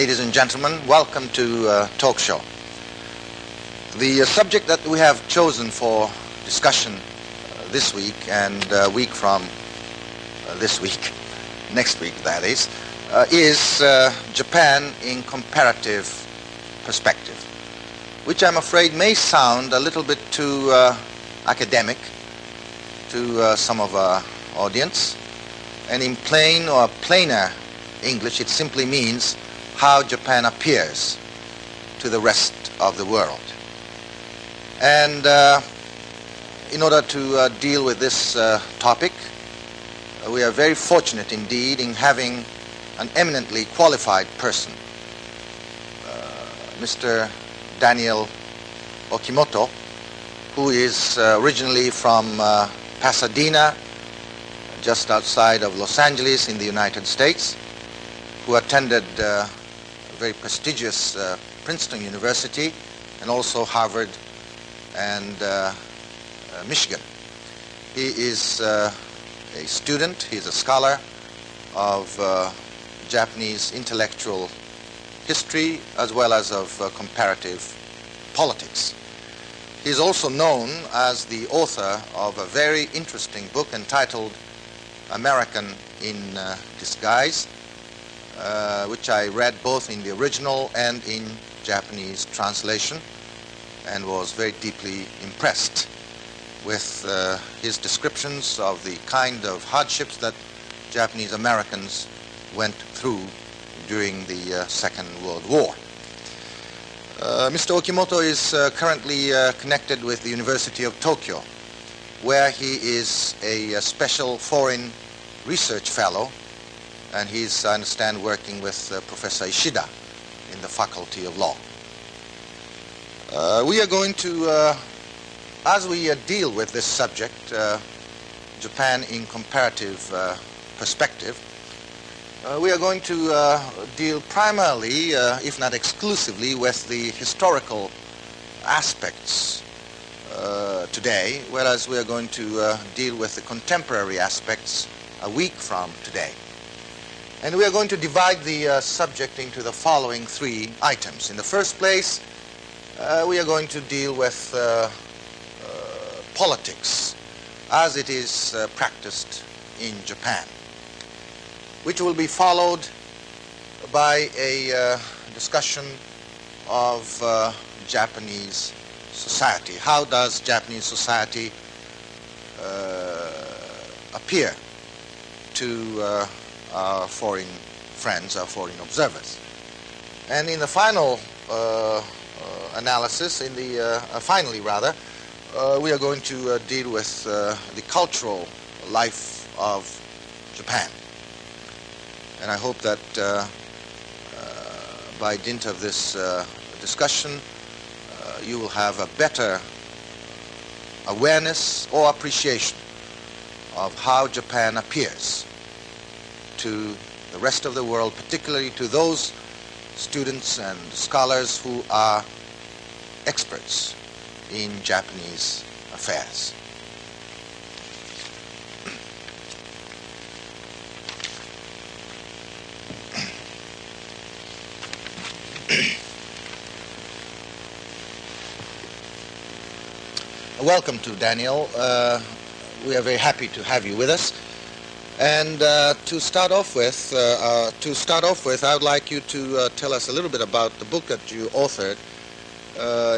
ladies and gentlemen. Welcome to Talk Show. The subject that we have chosen for discussion this week and week from this week, next week that is Japan in comparative perspective, which I'm afraid may sound a little bit too academic to some of our audience. And in plain or plainer English, it simply means how Japan appears to the rest of the world. And in order to deal with this topic, we are very fortunate indeed in having an eminently qualified person, Mr. Daniel Okimoto, who is originally from Pasadena, just outside of Los Angeles in the United States, who attended a very prestigious Princeton University and also Harvard and Michigan. He is a student, he is a scholar of Japanese intellectual history as well as of comparative politics. He is also known as the author of a very interesting book entitled American in Disguise, which I read both in the original and in Japanese translation, and was very deeply impressed with his descriptions of the kind of hardships that Japanese Americans went through during the Second World War. Mr. Okimoto is currently connected with the University of Tokyo, where he is a special foreign research fellow, and he's, I understand, working with Professor Ishida in the Faculty of Law. We are going to, as we deal with this subject, Japan in comparative perspective, we are going to deal primarily, if not exclusively, with the historical aspects today, whereas we are going to deal with the contemporary aspects a week from today. And we are going to divide the subject into the following three items. In the first place, we are going to deal with politics as it is practiced in Japan, which will be followed by a discussion of Japanese society. How does Japanese society appear to our foreign friends, our foreign observers? And in the final analysis, finally, we are going to deal with the cultural life of Japan. And I hope that by dint of this discussion, you will have a better awareness or appreciation of how Japan appears to the rest of the world, particularly to those students and scholars who are experts in Japanese affairs. Welcome to Daniel. We are very happy to have you with us. And to start off with, I would like you to tell us a little bit about the book that you authored,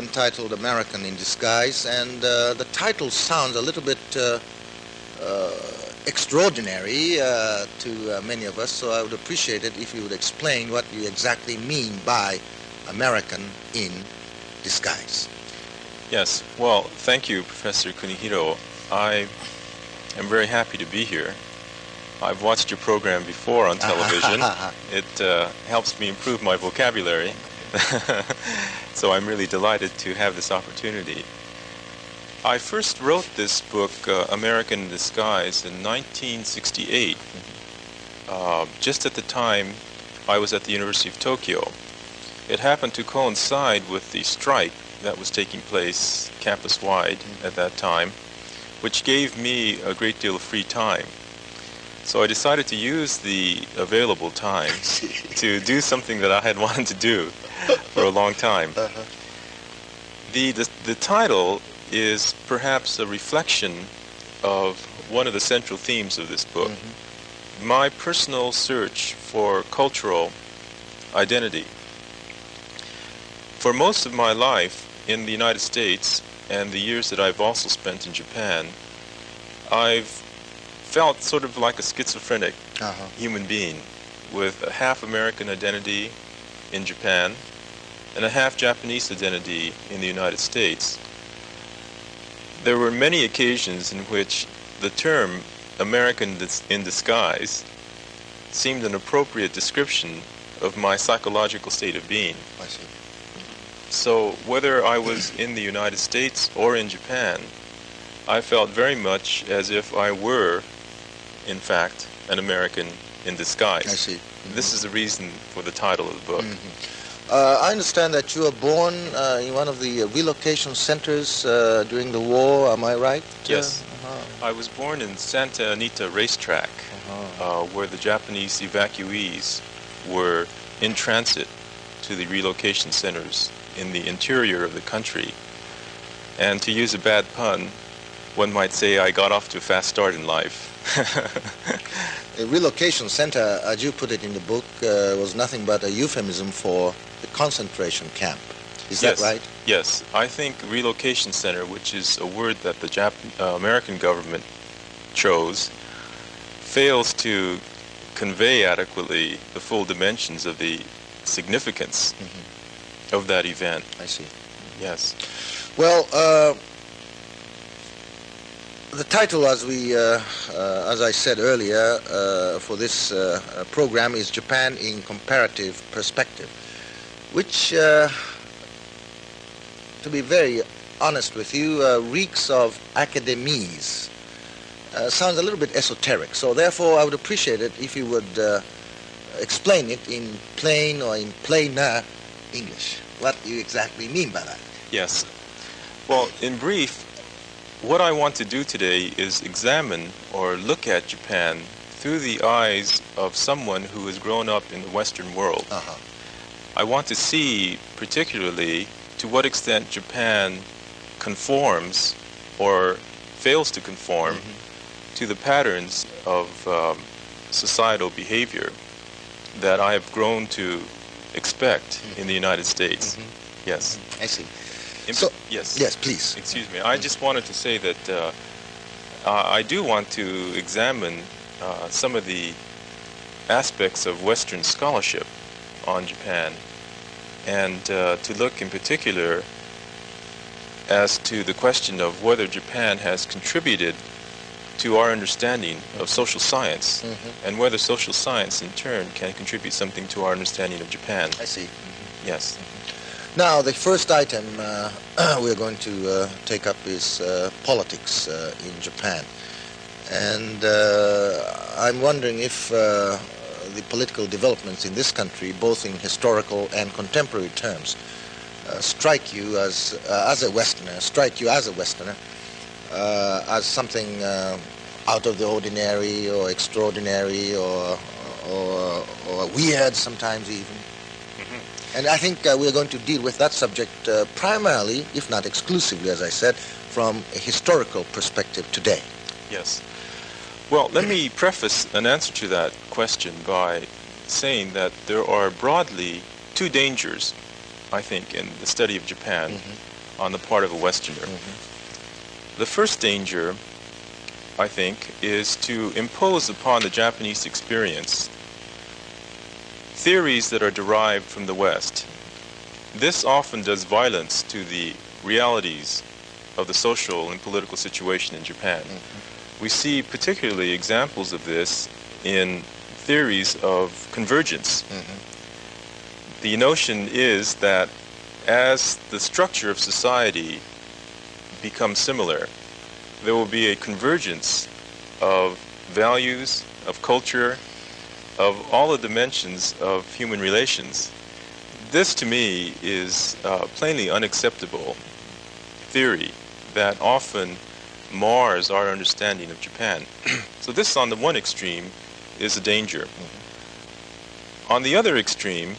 entitled American in Disguise. And the title sounds a little bit extraordinary to many of us, so I would appreciate it if you would explain what you exactly mean by American in Disguise. Yes, well, thank you, Professor Kunihiro. I am very happy to be here. I've watched your program before on television. It helps me improve my vocabulary. So I'm really delighted to have this opportunity. I first wrote this book, American in Disguise, in 1968. Just at the time I was at the University of Tokyo. It happened to coincide with the strike that was taking place campus-wide at that time, which gave me a great deal of free time. So I decided to use the available time to do something that I had wanted to do for a long time. The title is perhaps a reflection of one of the central themes of this book, my personal search for cultural identity. For most of my life in the United States and the years that I've also spent in Japan, I've felt sort of like a schizophrenic human being with a half American identity in Japan and a half Japanese identity in the United States. There were many occasions in which the term American in disguise seemed an appropriate description of my psychological state of being. I see. So whether I was in the United States or in Japan, I felt very much as if I were, in fact, an American in disguise. I see. This is the reason for the title of the book. I understand that you were born in one of the relocation centers during the war, am I right? Yes. I was born in Santa Anita Racetrack, where the Japanese evacuees were in transit to the relocation centers in the interior of the country. And to use a bad pun, one might say I got off to a fast start in life. A relocation center, as you put it in the book, was nothing but a euphemism for the concentration camp. Is that right? Yes. I think relocation center, which is a word that the American government chose, fails to convey adequately the full dimensions of the significance of that event. I see. Yes. Well, the title, as I said earlier, for this program is Japan in Comparative Perspective, which, to be very honest with you, reeks of academies. Sounds a little bit esoteric, so therefore I would appreciate it if you would explain it in plain or in plainer English. What you exactly mean by that? Yes. Well, in brief, what I want to do today is examine or look at Japan through the eyes of someone who has grown up in the Western world. I want to see particularly to what extent Japan conforms or fails to conform to the patterns of societal behavior that I have grown to expect in the United States. Yes. I see. Yes, please. Excuse me. I just wanted to say that I do want to examine some of the aspects of Western scholarship on Japan, and to look in particular as to the question of whether Japan has contributed to our understanding of social science, and whether social science in turn can contribute something to our understanding of Japan. I see. Yes. Now, the first item we're going to take up is politics in Japan. And I'm wondering if the political developments in this country, both in historical and contemporary terms, strike you as a Westerner, as something out of the ordinary or extraordinary or weird sometimes even. And I think we're going to deal with that subject primarily, if not exclusively, as I said, from a historical perspective today. Yes. Well, let me preface an answer to that question by saying that there are broadly two dangers, I think, in the study of Japan on the part of a Westerner. The first danger, I think, is to impose upon the Japanese experience theories that are derived from the West. This often does violence to the realities of the social and political situation in Japan. We see particularly examples of this in theories of convergence. The notion is that as the structure of society becomes similar, there will be a convergence of values, of culture, of all the dimensions of human relations. This, to me, is plainly unacceptable theory that often mars our understanding of Japan. So this, on the one extreme, is a danger. On the other extreme,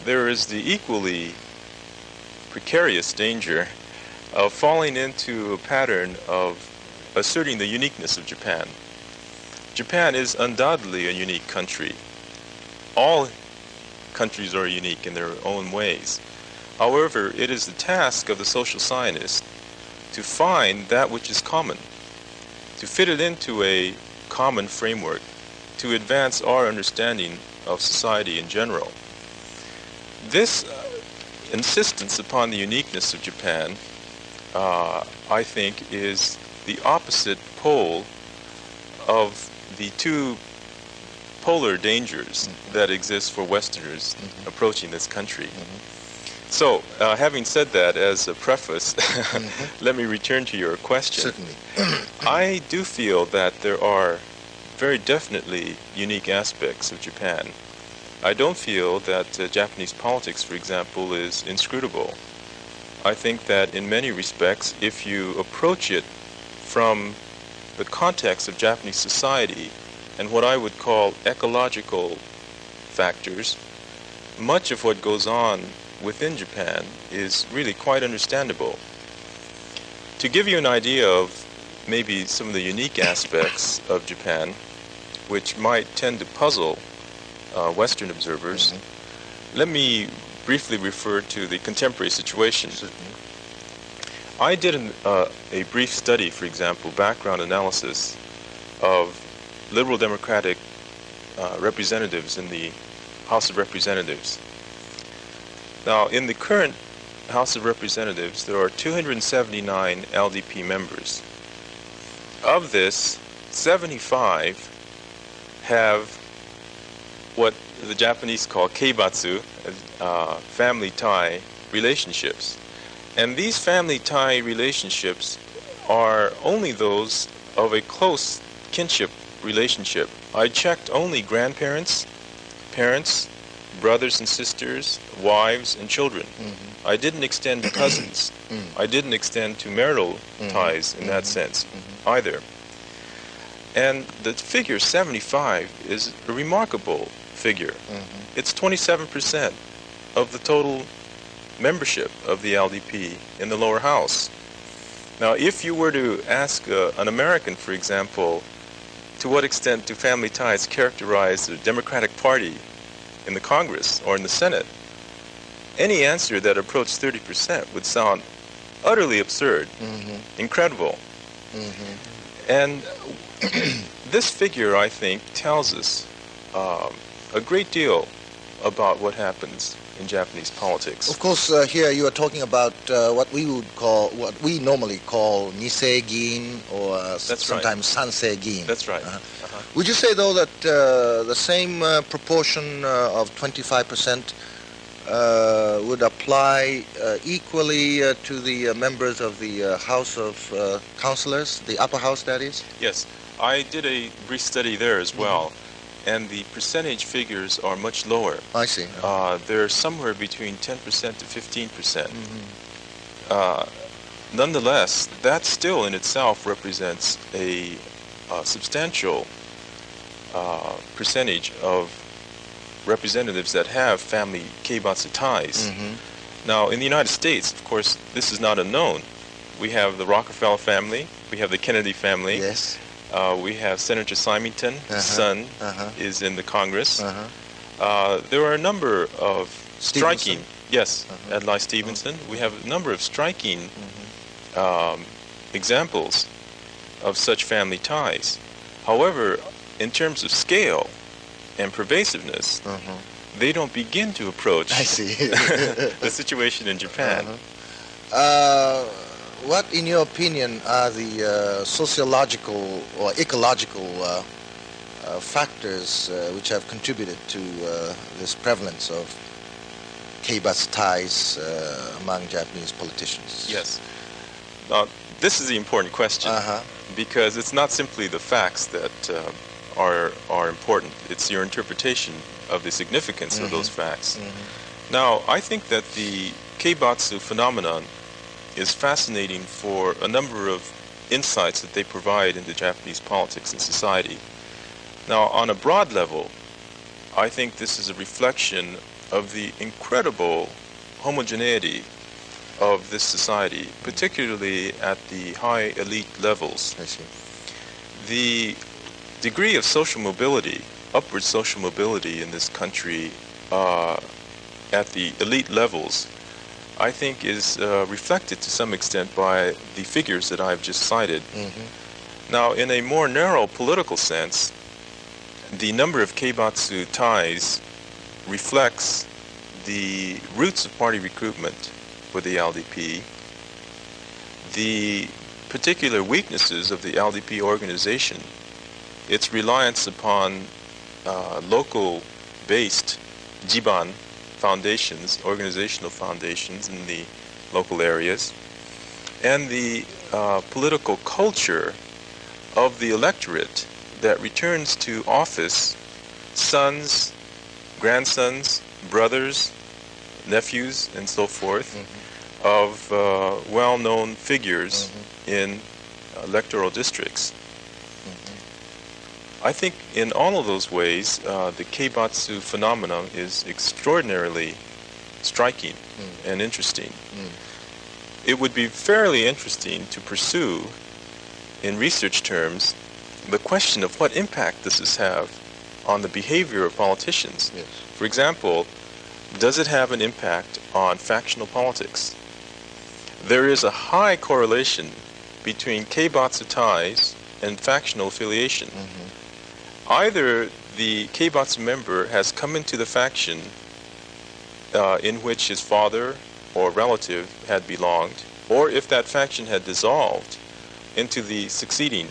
there is the equally precarious danger of falling into a pattern of asserting the uniqueness of Japan. Japan is undoubtedly a unique country. All countries are unique in their own ways. However, it is the task of the social scientist to find that which is common, to fit it into a common framework, to advance our understanding of society in general. This insistence upon the uniqueness of Japan, I think, is the opposite pole of the two polar dangers that exist for Westerners approaching this country. So, having said that as a preface, let me return to your question. Certainly. I do feel that there are very definitely unique aspects of Japan. I don't feel that Japanese politics, for example, is inscrutable. I think that in many respects, if you approach it from the context of Japanese society and what I would call ecological factors, much of what goes on within Japan is really quite understandable. To give you an idea of maybe some of the unique aspects of Japan, which might tend to puzzle Western observers, let me briefly refer to the contemporary situation. I did a brief study, for example, background analysis of liberal democratic representatives in the House of Representatives. Now, in the current House of Representatives, there are 279 LDP members. Of this, 75 have what the Japanese call keibatsu, family tie relationships. And these family tie relationships are only those of a close kinship relationship. I checked only grandparents, parents, brothers and sisters, wives and children. I didn't extend to cousins. I didn't extend to marital ties in that sense either. And the figure 75 is a remarkable figure. It's 27% of the total membership of the LDP in the lower house. Now, if you were to ask an American, for example, to what extent do family ties characterize the Democratic Party in the Congress or in the Senate, any answer that approached 30% would sound utterly absurd, incredible. And this figure, I think, tells us a great deal about what happens in Japanese politics. Of course, here you are talking about what we normally call nisei giin, or sometimes sansei giin. That's right. Would you say, though, that the same proportion of 25% would apply equally to the members of the House of Councilors, the upper house, that is? Yes. I did a brief study there as well, and the percentage figures are much lower. I see. They're somewhere between 10% to 15%. Nonetheless, that still in itself represents a substantial percentage of representatives that have family keibatsu ties. Now, in the United States, of course, this is not unknown. We have the Rockefeller family, we have the Kennedy family. Yes. We have Senator Symington, his son is in the Congress. There are a number of striking, Adlai Stevenson. We have a number of striking examples of such family ties. However, in terms of scale and pervasiveness, they don't begin to approach the situation in Japan. What, in your opinion, are the sociological or ecological factors which have contributed to this prevalence of keibatsu ties among Japanese politicians? Yes. This is the important question, because it's not simply the facts that are important. It's your interpretation of the significance of those facts. Now, I think that the keibatsu phenomenon is fascinating for a number of insights that they provide into Japanese politics and society. Now, on a broad level, I think this is a reflection of the incredible homogeneity of this society, particularly at the high elite levels. I see. The degree of social mobility, upward social mobility in this country at the elite levels, I think is reflected to some extent by the figures that I've just cited. Now, in a more narrow political sense, the number of keibatsu ties reflects the roots of party recruitment for the LDP, the particular weaknesses of the LDP organization, its reliance upon local-based jiban foundations, organizational foundations in the local areas, and the political culture of the electorate that returns to office sons, grandsons, brothers, nephews, and so forth of well-known figures in electoral districts. I think in all of those ways, the keibatsu phenomenon is extraordinarily striking and interesting. It would be fairly interesting to pursue, in research terms, the question of what impact this have on the behavior of politicians. Yes. For example, does it have an impact on factional politics? There is a high correlation between keibatsu ties and factional affiliation. Either the keibatsu member has come into the faction in which his father or relative had belonged, or if that faction had dissolved, into the succeeding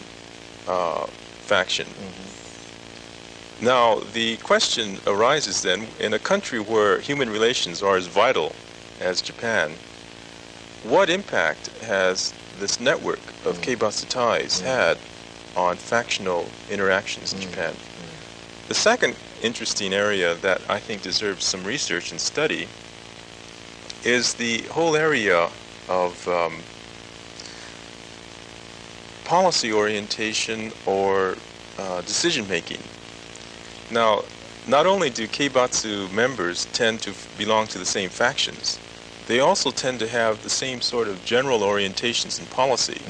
faction. Now, the question arises then, in a country where human relations are as vital as Japan, what impact has this network of keibatsu ties had on factional interactions in Japan? The second interesting area that I think deserves some research and study is the whole area of policy orientation or decision-making. Now, not only do keibatsu members tend to belong to the same factions, they also tend to have the same sort of general orientations in policy.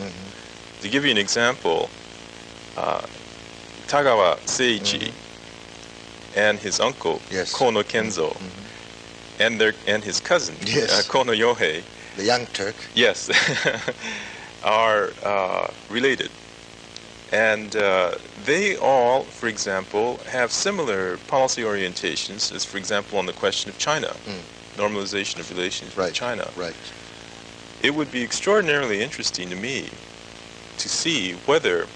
To give you an example, Tagawa Seiichi and his uncle, Yes. Kono Kenzo, and his cousin, Yes. Kono Yohei, The Young Turk. yes, are related. And they all, for example, have similar policy orientations as, for example, on the question of China, normalization of relations with China. Right. It would be extraordinarily interesting to me to see whether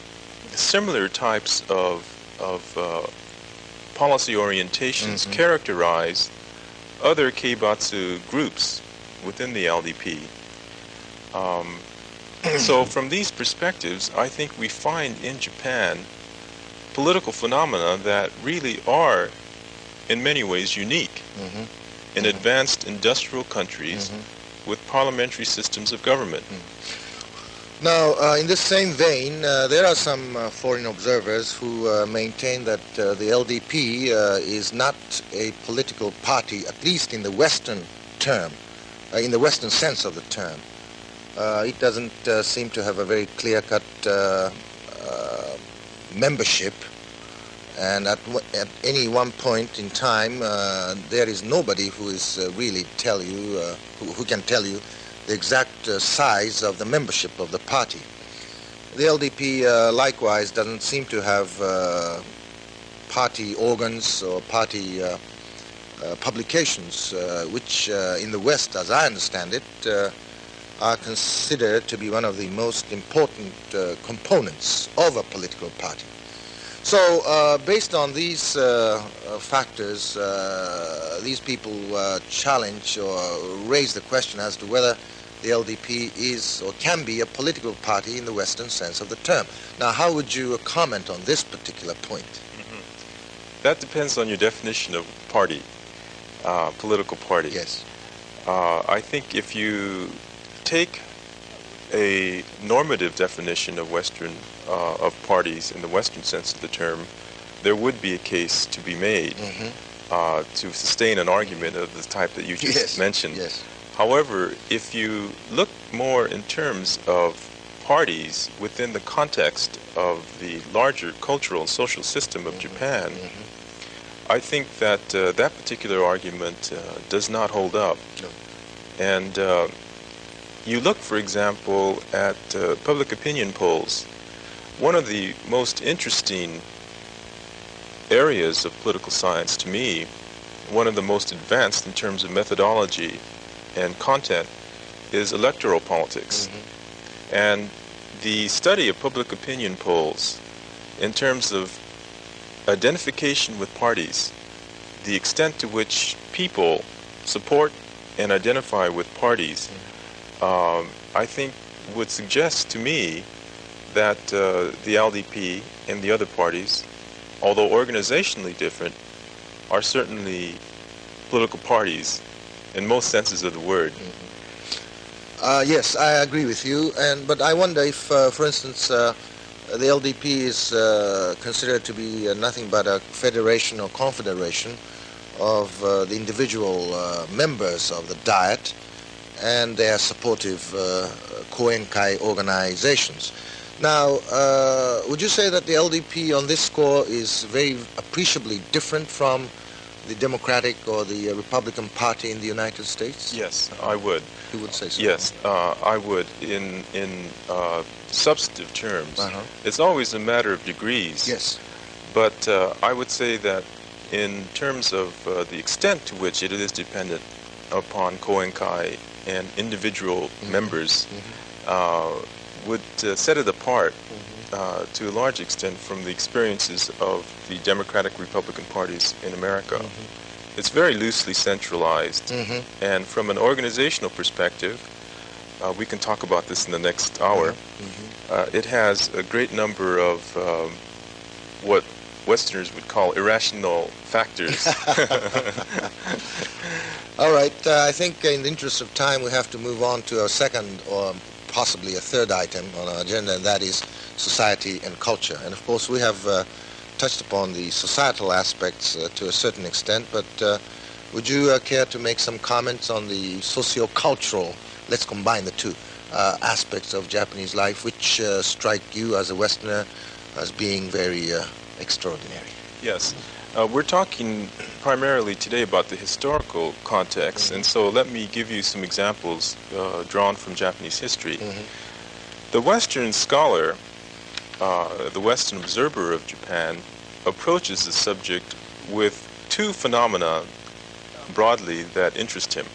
similar types of policy orientations characterize other keibatsu groups within the LDP. So from these perspectives, I think we find in Japan political phenomena that really are, in many ways, unique in advanced industrial countries with parliamentary systems of government. Now, in this same vein, there are some foreign observers who maintain that the LDP is not a political party, at least in the Western term, in the Western sense of the term. It doesn't seem to have a very clear-cut membership, and at any one point in time, there is nobody who is really who can tell you the exact size of the membership of the party. The LDP likewise doesn't seem to have party organs or party publications, which in the West, as I understand it, are considered to be one of the most important components of a political party. So based on these factors, these people challenge or raise the question as to whether the LDP is or can be a political party in the Western sense of the term. Now, how would you comment on this particular point? That depends on your definition of party, political party. Yes. I think if you take a normative definition of of parties in the Western sense of the term, there would be a case to be made to sustain an argument of the type that you just mentioned. Yes. However, if you look more in terms of parties within the context of the larger cultural and social system of Japan, I think that that particular argument does not hold up. No. And you look, for example, at public opinion polls. One of the most interesting areas of political science to me, one of the most advanced in terms of methodology and content, is electoral politics. And the study of public opinion polls in terms of identification with parties, the extent to which people support and identify with parties, I think would suggest to me that the LDP and the other parties, although organizationally different, are certainly political parties in most senses of the word. Yes, I agree with you. But I wonder if, for instance, the LDP is considered to be nothing but a federation or confederation of the individual members of the Diet and their supportive Koenkai organizations. Now, would you say that the LDP on this score is very appreciably different from the Democratic or the Republican Party in the United States? Yes, I would. You would say so? Yes, I would. In substantive terms, it's always a matter of degrees. Yes. But I would say that in terms of the extent to which it is dependent upon Koenkai and individual members, would set it apart to a large extent from the experiences of the Democratic Republican parties in America. It's very loosely centralized, and from an organizational perspective, we can talk about this in the next hour, it has a great number of what Westerners would call irrational factors. All right, I think in the interest of time we have to move on to our second or possibly a third item on our agenda, and that is society and culture. And of course we have touched upon the societal aspects to a certain extent, but would you care to make some comments on the socio-cultural, let's combine the two, aspects of Japanese life, which strike you as a Westerner as being very extraordinary? Yes. We're talking primarily today about the historical context, and so let me give you some examples drawn from Japanese history. The Western scholar, the Western observer of Japan, approaches the subject with two phenomena broadly that interest him.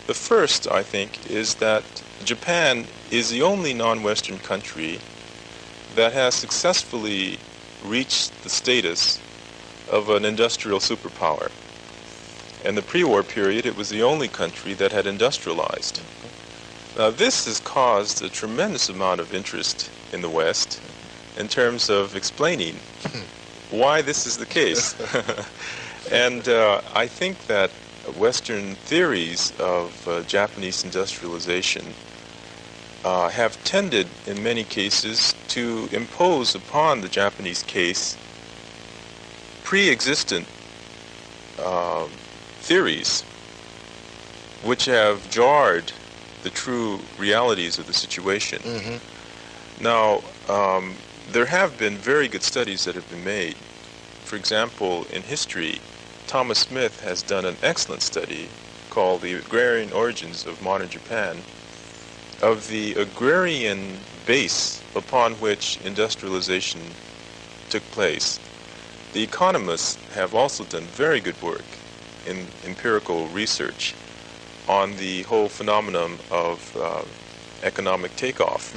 The first, I think, is that Japan is the only non-Western country that has successfully reached the status of an industrial superpower. In the pre-war period, it was the only country that had industrialized. Now, this has caused a tremendous amount of interest in the West in terms of explaining why this is the case. And I think that Western theories of Japanese industrialization have tended, in many cases, to impose upon the Japanese case pre-existent theories which have jarred the true realities of the situation. Now, there have been very good studies that have been made. For example, in history, Thomas Smith has done an excellent study called The Agrarian Origins of Modern Japan, of the agrarian base upon which industrialization took place. The economists have also done very good work in empirical research on the whole phenomenon of economic takeoff.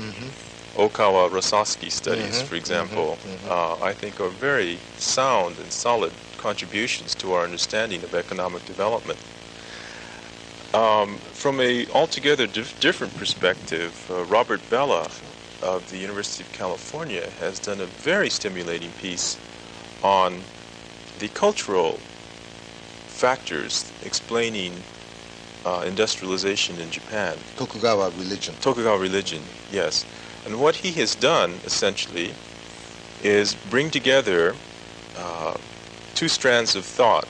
Okawa Rosowski studies, for example, I think are very sound and solid contributions to our understanding of economic development. From a altogether different perspective, Robert Bella of the University of California has done a very stimulating piece on the cultural factors explaining industrialization in Japan. Tokugawa religion. Tokugawa religion, yes. And what he has done, essentially, is bring together two strands of thought.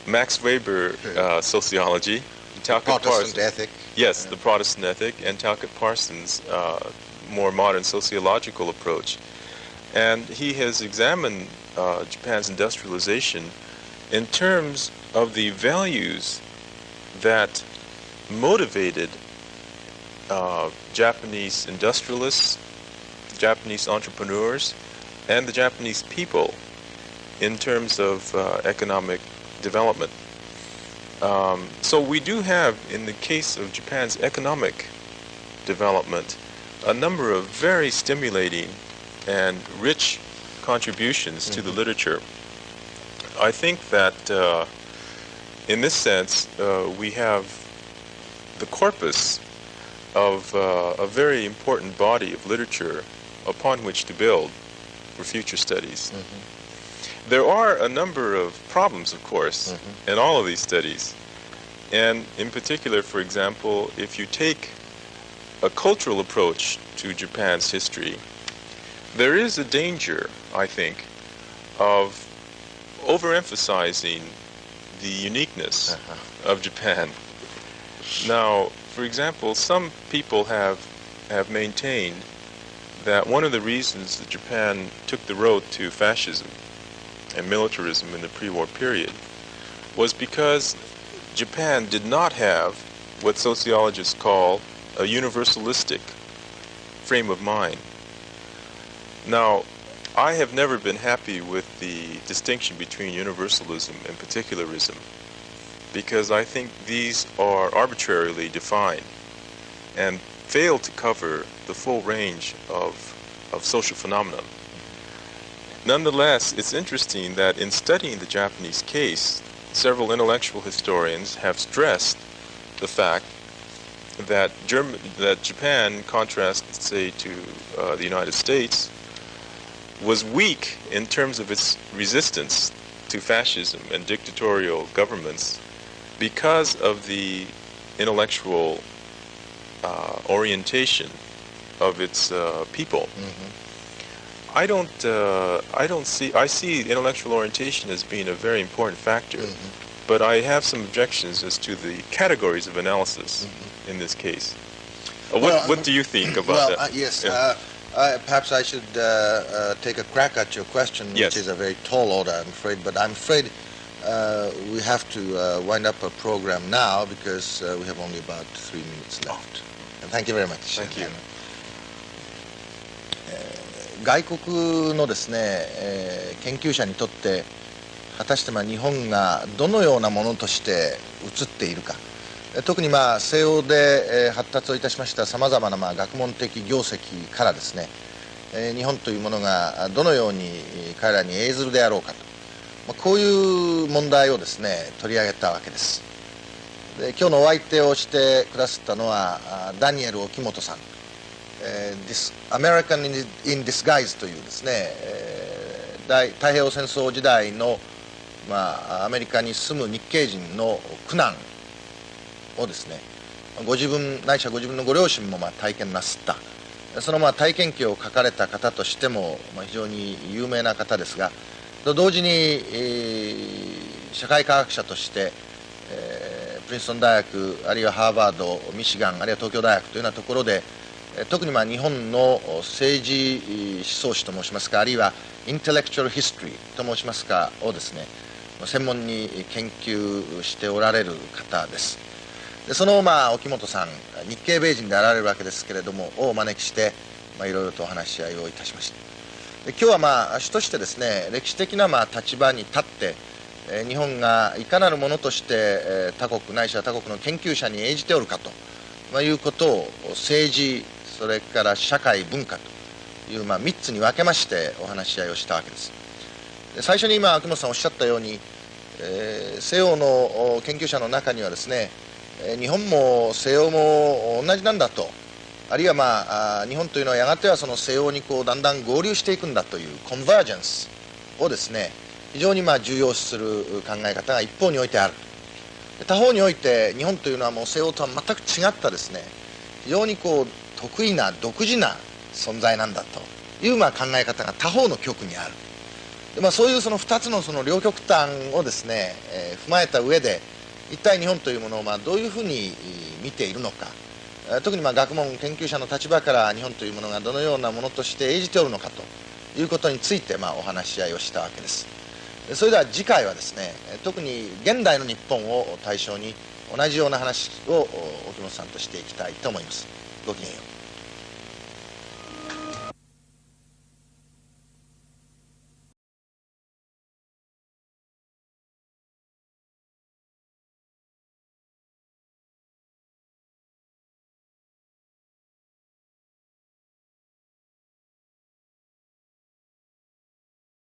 Max Weber sociology, Protestant ethic. Yes, the Protestant ethic, and Talcott Parsons' more modern sociological approach. And he has examined Japan's industrialization in terms of the values that motivated Japanese industrialists, Japanese entrepreneurs, and the Japanese people in terms of economic development. So we do have, in the case of Japan's economic development, a number of very stimulating and rich contributions to the literature. I think that in this sense we have the corpus of a very important body of literature upon which to build for future studies. There are a number of problems, of course, in all of these studies. And in particular, for example, if you take a cultural approach to Japan's history, there is a danger, I think, of overemphasizing the uniqueness of Japan. Now, for example, some people have maintained that one of the reasons that Japan took the road to fascism and militarism in the pre-war period was because Japan did not have what sociologists call a universalistic frame of mind. Now, I have never been happy with the distinction between universalism and particularism because I think these are arbitrarily defined and fail to cover the full range of social phenomena. Nonetheless, it's interesting that in studying the Japanese case, several intellectual historians have stressed the fact that Japan, in contrast, say, to the United States, was weak in terms of its resistance to fascism and dictatorial governments because of the intellectual orientation of its people. I see intellectual orientation as being a very important factor, but I have some objections as to the categories of analysis in this case. What do you think about that? Yes, perhaps I should take a crack at your question, Yes. which is a very tall order, I'm afraid, but I'm afraid we have to wind up a program now because we have only about 3 minutes left. And thank you very much. Thank you. 外国のですね、研究者にとって果たして日本がどのようなものとして映っているか、特に西欧で発達をいたしましたさまざまな学問的業績からですね、日本というものがどのように彼らに映ずるであろうかと、こういう問題をですね取り上げたわけです。で、今日のお相手をしてくださったのはダニエル・オキモトさん、American in Disguise というですね、太平洋戦争時代の、アメリカに住む日系人の苦難をですね、ご自分ないしはご自分のご両親も体験なすった、その体験記を書かれた方としても非常に有名な方ですが、同時に、社会科学者として、プリンストン大学あるいはハーバード、ミシガンあるいは東京大学というようなところで特に日本の政治思想史と申しますか、あるいはインテレクチュアルヒストリーと申しますかをですね、専門に研究しておられる方です。で、その沖本さん、日系米人であられるわけですけれどもをお招きしていろいろとお話し合いをいたしました。で、今日は主としてですね、歴史的な立場に立って日本がいかなるものとして他国ないしは他国の研究者に応じておるかということを政治、それから社会文化という3つに分けましてお話し合いをしたわけです。で、最初に今秋元さんおっしゃったように、西洋の研究者の中にはですね、日本も西洋も同じなんだと、あるいは日本というのはやがてはその西洋にだんだん合流していくんだというコンバージェンスをですね非常に重要視する考え方が一方においてある。他方において日本というのはもう西欧とは全く違ったですね、非常に得意な独自な存在なんだという、考え方が他方の極にある。で、そういうその2つのその両極端をですね、踏まえた上で一体日本というものをどういうふうに見ているのか、特に学問研究者の立場から日本というものがどのようなものとして映じておるのかということについてお話し合いをしたわけです。それでは次回はですね、特に現代の日本を対象に同じような話を沖本さんとしていきたいと思います。ごきげんよう。